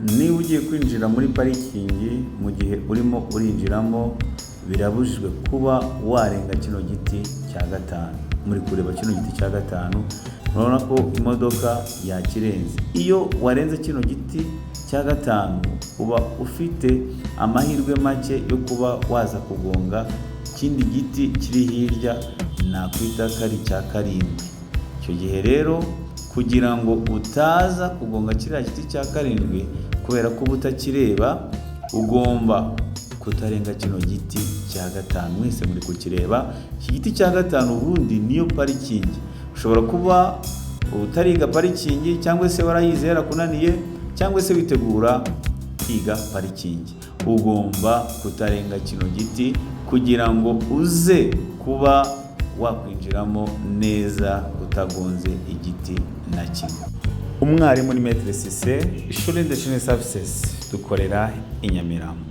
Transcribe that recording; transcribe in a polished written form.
niba ugiye kwinjira muri parikingi mu gihe urimo urinjiramo birabujijwe kuba warenga kino giti cya gatanu. Muri kureba kino giti cya gatanu urabona ko imodoka yakirenze. Iyo warenze kino giti cya gatanu uba ufite amahirwe make yo kuba waza kugonga ikindi giti kiri hirya nakwita ko ari icya karindwi. Icyo gihe rero kugira ngo utaza kugonga kiriya giti cya karindwi kubera ko uba utakireba, ugomba kutarenga kino giti cya gatanu. Mwese muri kukireba, iki giti cya gatanu ubundi niyo parikingi. Ushobora kuba utariga parikingi cyangwa se warayize yarakunaniye cyangwa se witegura kwiga parikingi, ugomba kutarenga kino giti kugira ngo uze kuba wakwinjiramo neza utagonze igiti na kimwe. Umwarimu ni Maître Cisse, ishuri Indeshine Services, dukorera i Nyamirambo.